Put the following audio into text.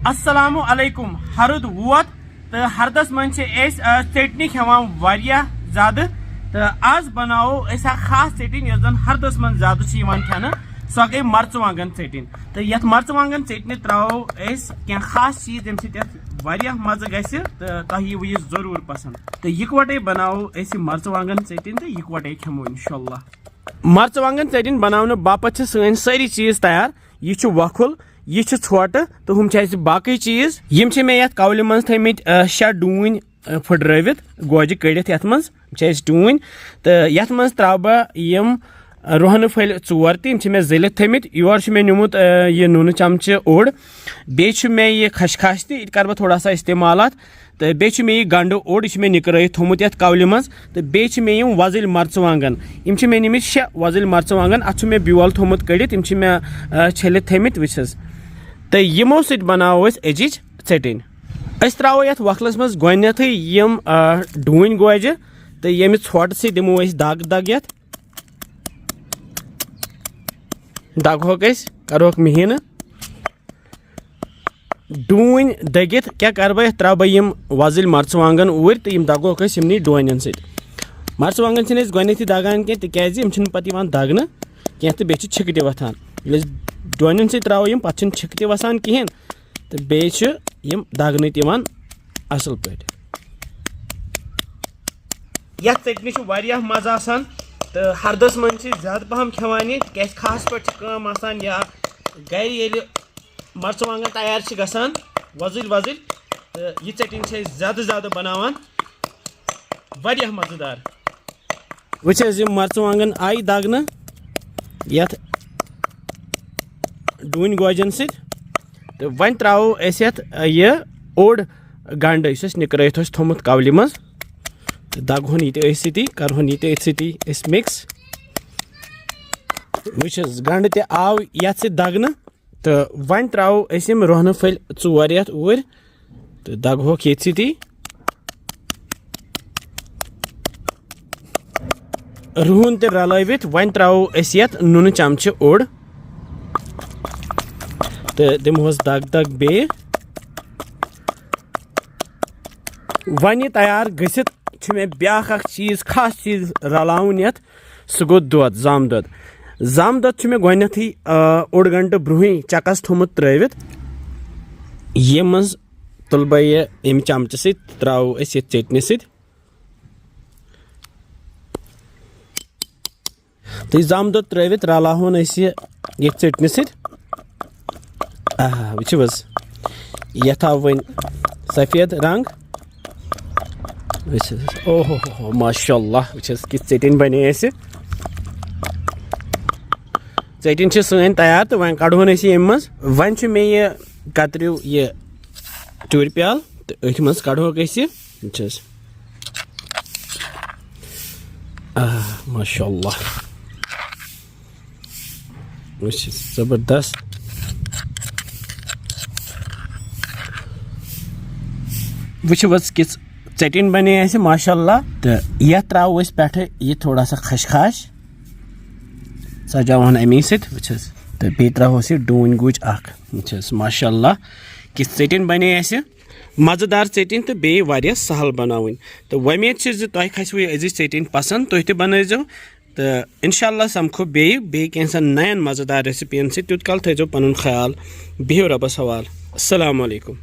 अस्सलामु अलैकुम हरद वोत तो हरदस मन चटनी खेवान वारिया ज़्यादा तो आज बनाओ ऐसा खास चटनी यस जन हरदस मन ज़्यादा खेन सो गई मर्चवांगन चटनी तो ये मर्चवांगन चटनी त्रो क्या खास चीज यम सह मज़ गि तो तह यह जरूर पसंद तो इकवटे बनाओ मर्चवांगन चटनी तो इकवटे खेमो इंशाल्लाह। मर्चवांगन चटनी बनाने बापत सन सारी चीज तैयार यह वखुल यह छोट तो हम बाकी चीज यम मे ये कौल मज थमित 6 डून फुटरवित गोज कड़ित ये डून तो ये त्रा बह यम रुहन फल 4 तो मे जिलित थमित योर मे निमुत यह नून चमच ओड बे मे यह खशखाश तह कर थोड़ा सा इस्तेमाल तो बे मे यह गंड ओड यह मे निकरत थोमुत ये कौल मज तो बे मे यम वजिल मर्चवांगन यम मे निमित 6 वजिल मर्चवांगन अत मे ब्योल थोमुत कड़ित यम मे छलित थमित वस तो यमो सत बनाओ अजिच चटनी अस त्रो ये वखलस मज गोथ यम डून गोज तो यमि छोट से दिमो दग दग ये दगहोक करोक महीन डून दगित क्या कर बह त्रा बह यम वजिल मर्चवांगन ऊर तो यम दगहोक यमन डोन सत मर्चवांगन गोथी दगान कह तिम पे दगन कह तो बे छिकटे वथान डोन सत त्रो यम पे छिकटे वसान कहें तो बे यम दगन असल पे यह चटनी वारिया मजा आसान तो हरदस मन ज्यादा पहम खेवान क्या खास पे या गर मर्चवांगन तैयार गसान वजिल वजिल तो यह चटनी ज्यादा ज्यादा बनावान वारिया मजेदार वच मर्चवांगन आई दगन ये डून गोजन सत तो वन त्रो यह ओड गंड इस निकरत थोमुत कौल मज तो दगहोन ये सती करहोन ये सती मिक्स वुच गंड ते आव ये दगन तो वन त्रो यम रोहन फल 4 ये ऊर तो दगहोक ये सती रुहन ते रलवित वन त्रो ये नून चमच ओड तो दिमोस दग दग बे वन तैयार गसित मे ब्या चीज खास चीज रलाउन ये सह गो दोद जाम दोद मे गोथी ओड गंट ब्रुह चकस थोमुत त्रवित ये मज तुल बह यम चमच सत त्रो ये चटनी सत तो जाम दोद त्रवित रलाहोन ये चटनी सत वो ये वन सफेद रंग ओहो माशाअल्लाह कि चटनी बने चटनी सन तैयार तो वन कड़ोन यम मज वन मे ये कतरू ये टूर प्याल तो अथ मज कड़ोक माशाअल्लाह जबरदस्त वच कि चटनी बने माशाअल्लाह तो यह त्रो पे ये थोड़ा सा खशखाश सजावन अमी सत तो बे त्रोस डून गुज माशाअल्लाह कि चटनी बने मजेदार चटनी तो बे वारिया सहल बनावन तो उम्मीद तुम खसव अजिज चटनी पसंद तुम तह बनजो तो इंशाअल्लाह समखो बे कैंसन नयन मजेदार रेसिपियन तुत कल थो पन ख्याल बिहो रबस हवाल अस्सलामु अलैकुम।